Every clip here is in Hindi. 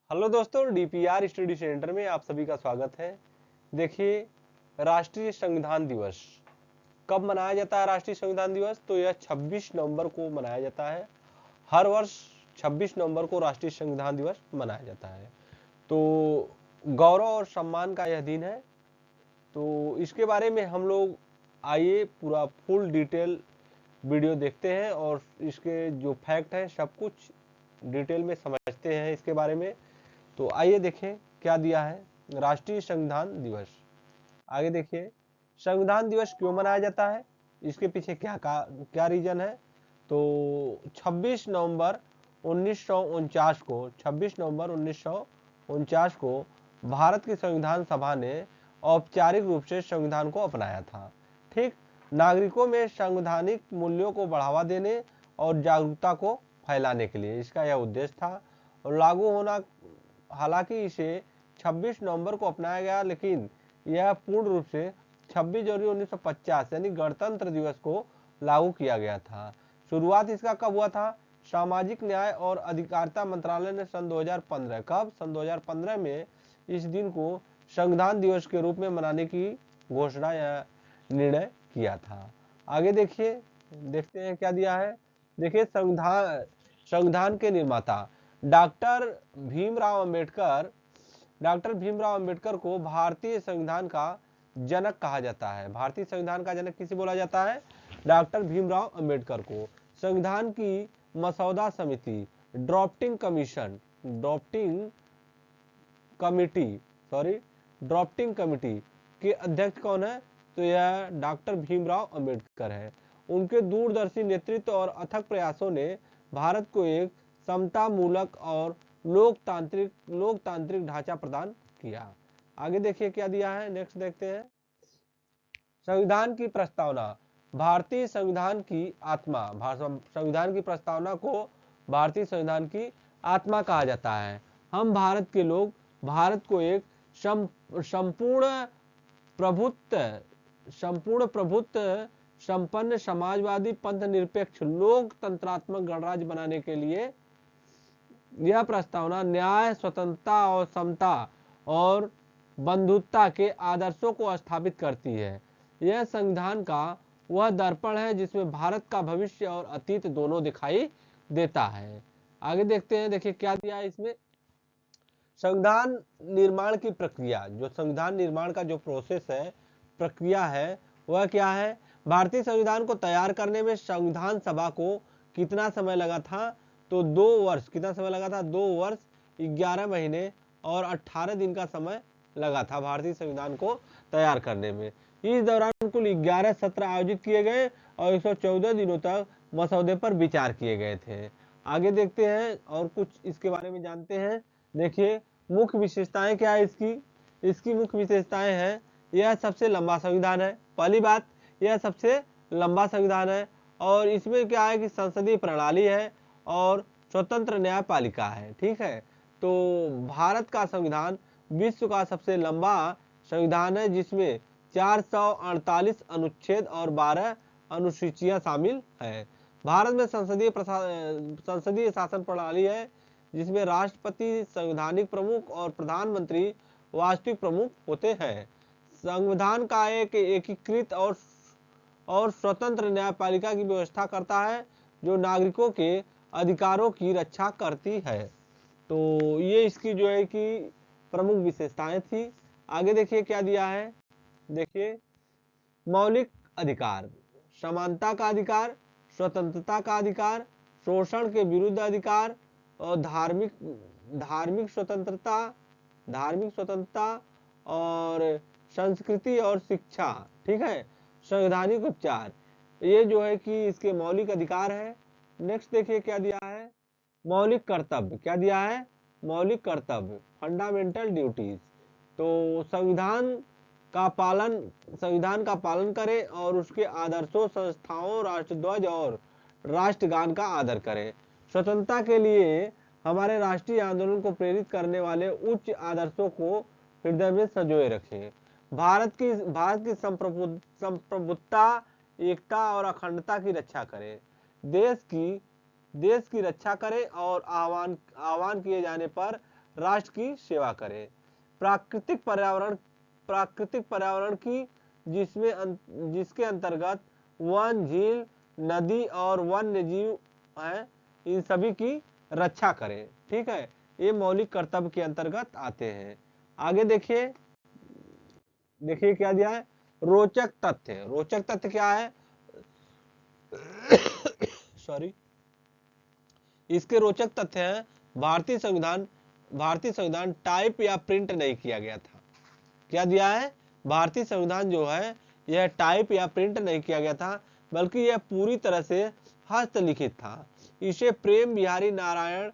हेलो दोस्तों, डीपीआर स्टडी सेंटर में आप सभी का स्वागत है। देखिए, राष्ट्रीय संविधान दिवस कब मनाया जाता है? राष्ट्रीय संविधान दिवस तो यह 26 नवंबर को मनाया जाता है। हर वर्ष 26 नवंबर को राष्ट्रीय संविधान दिवस मनाया जाता है। तो गौरव और सम्मान का यह दिन है। तो इसके बारे में हम लोग आइए पूरा फुल डिटेल वीडियो देखते हैं और इसके जो फैक्ट है सब कुछ डिटेल में समझते हैं इसके बारे में। तो आइए देखें क्या दिया है राष्ट्रीय संविधान दिवस। आगे देखिए, संविधान दिवस क्यों मनाया जाता है, इसके पीछे क्या रीजन है। तो 26 नवंबर 1949 को 26 नवंबर 1949 को भारत की संविधान सभा ने औपचारिक रूप से संविधान को अपनाया था। ठीक, नागरिकों में संवैधानिक मूल्यों को बढ़ावा देने और जागरूकता को फैलाने के लिए इसका यह उद्देश्य था। और लागू होना, हालांकि इसे 26 नवंबर को अपनाया गया, लेकिन यह पूर्ण रूप से 26 जनवरी 1950 यानी गणतंत्र दिवस को लागू किया गया था। शुरुआत इसका कब हुआ था? सामाजिक न्याय और अधिकारिता मंत्रालय ने सन 2015 कब सन 2015 में इस दिन को संविधान दिवस के रूप में मनाने की घोषणा या निर्णय किया था। आगे देखिए, देखते हैं क्या दिया है। देखिए, संविधान के निर्माता डॉक्टर भीमराव अंबेडकर को भारतीय संविधान का जनक कहा जाता है। भारतीय संविधान का जनक किसे बोला जाता है? डॉक्टर भीमराव अंबेडकर को। संविधान की मसौदा समिति ड्राफ्टिंग कमिटी के अध्यक्ष कौन है? तो यह डॉक्टर भीमराव अंबेडकर है। उनके दूरदर्शी नेतृत्व और अथक प्रयासों ने भारत को एक समता मूलक और लोकतांत्रिक ढांचा प्रदान किया। आगे देखिए क्या दिया है, नेक्स्ट देखते हैं। संविधान की प्रस्तावना भारतीय संविधान की आत्मा। संविधान की प्रस्तावना को भारतीय संविधान की आत्मा कहा जाता है। हम भारत के लोग भारत को एक संपूर्ण प्रभुत्व संपन्न समाजवादी पंथ निरपेक्ष लोकतंत्रात्मक गणराज्य बनाने के लिए यह प्रस्तावना न्याय, स्वतंत्रता और समता और बंधुत्व के आदर्शों को स्थापित करती है। यह संविधान का वह दर्पण है जिसमें भारत का भविष्य और अतीत दोनों दिखाई देता है। आगे देखते हैं, देखिए क्या दिया है इसमें। संविधान निर्माण की प्रक्रिया, जो संविधान निर्माण का जो प्रोसेस है, प्रक्रिया है, वह क्या है? भारतीय संविधान को तैयार करने में संविधान सभा को कितना समय लगा था? तो 2 वर्ष। कितना समय लगा था? 2 वर्ष 11 महीने और 18 दिन का समय लगा था भारतीय संविधान को तैयार करने में। इस दौरान कुल 11 सत्र आयोजित किए गए और 114 दिनों तक मसौदे पर विचार किए गए थे। आगे देखते हैं और कुछ इसके बारे में जानते हैं। देखिए, मुख्य विशेषताएं क्या है इसकी मुख्य विशेषताएं हैं, यह सबसे लंबा संविधान है। पहली बात, यह सबसे लंबा संविधान है और इसमें क्या है कि संसदीय प्रणाली है और स्वतंत्र न्यायपालिका है। ठीक है, तो भारत का संविधान विश्व का सबसे लंबा संविधान है जिसमें 448 अनुच्छेद और 12 अनुसूचियां शामिल है। भारत में संसदीय शासन प्रणाली है जिसमें राष्ट्रपति संवैधानिक प्रमुख और प्रधानमंत्री वास्तविक प्रमुख होते हैं। संविधान का एक एकीकृत और स्वतंत्र न्यायपालिका की व्यवस्था करता है जो नागरिकों के अधिकारों की रक्षा करती है। तो ये इसकी जो है कि प्रमुख विशेषताएं थी। आगे देखिए क्या दिया है। देखिए, मौलिक अधिकार, समानता का अधिकार, स्वतंत्रता का अधिकार, शोषण के विरुद्ध अधिकार और धार्मिक स्वतंत्रता और संस्कृति और शिक्षा। ठीक है, संवैधानिक उपचार, ये जो है कि इसके मौलिक अधिकार है। नेक्स्ट देखिए क्या दिया है। मौलिक कर्तव्य, क्या दिया है? मौलिक कर्तव्य, फंडामेंटल ड्यूटीज। तो संविधान का पालन करें और उसके आदर्शों, संस्थाओं, राष्ट्रध्वज और राष्ट्रगान का आदर करें। स्वतंत्रता के लिए हमारे राष्ट्रीय आंदोलन को प्रेरित करने वाले उच्च आदर्शों को हृदय में संजोए रखें। भारत की संप्रभुता, एकता और अखंडता की रक्षा करें। देश की रक्षा करें और आह्वान किए जाने पर राष्ट्र की सेवा करे। प्राकृतिक पर्यावरण की जिसके अंतर्गत वन, झील, नदी और वन्य जीव है, इन सभी की रक्षा करें। ठीक है, ये मौलिक कर्तव्य के अंतर्गत आते हैं। आगे देखिए क्या दिया है, रोचक तथ्य। रोचक तथ्य क्या है, सॉरी, इसके रोचक तथ्य हैं, भारतीय संविधान टाइप या प्रिंट नहीं किया गया था। क्या दिया है, भारतीय संविधान जो है यह टाइप या प्रिंट नहीं किया गया था, बल्कि यह पूरी तरह से हस्तलिखित था। इसे प्रेम बिहारी नारायण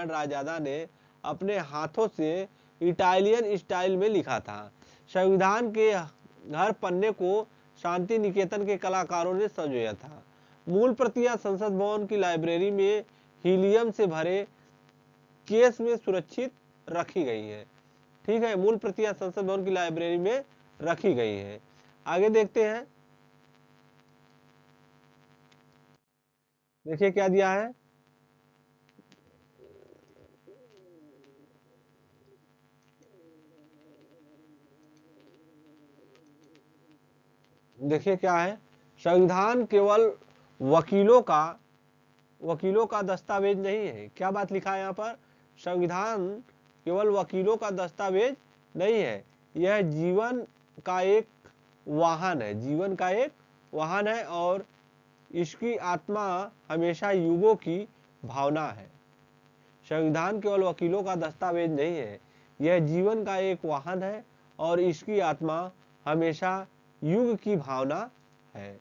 रायजादा ने अपने हाथों से इटालियन स्टाइल में लिखा था। संविधान के हर पन्ने को शांति निकेतन के कलाकारों ने संजोया था। मूल प्रतियां संसद भवन की लाइब्रेरी में हीलियम से भरे केस में सुरक्षित रखी गई है। ठीक है, मूल प्रतियां संसद भवन की लाइब्रेरी में रखी गई है। आगे देखते हैं, देखिए क्या दिया है, देखिए क्या है, संविधान केवल वकीलों का दस्तावेज नहीं है। क्या बात लिखा है यहाँ पर, संविधान केवल वकीलों का दस्तावेज नहीं है, यह जीवन का एक वाहन है और इसकी आत्मा हमेशा युगों की भावना है। संविधान केवल वकीलों का दस्तावेज नहीं है, यह जीवन का एक वाहन है और इसकी आत्मा हमेशा युग की भावना है।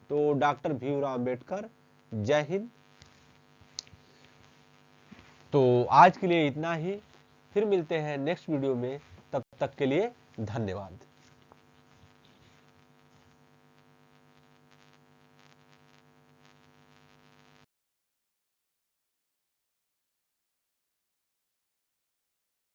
तो डॉक्टर भीमराव अंबेडकर। जय हिंद। तो आज के लिए इतना ही, फिर मिलते हैं नेक्स्ट वीडियो में, तब तक के लिए धन्यवाद।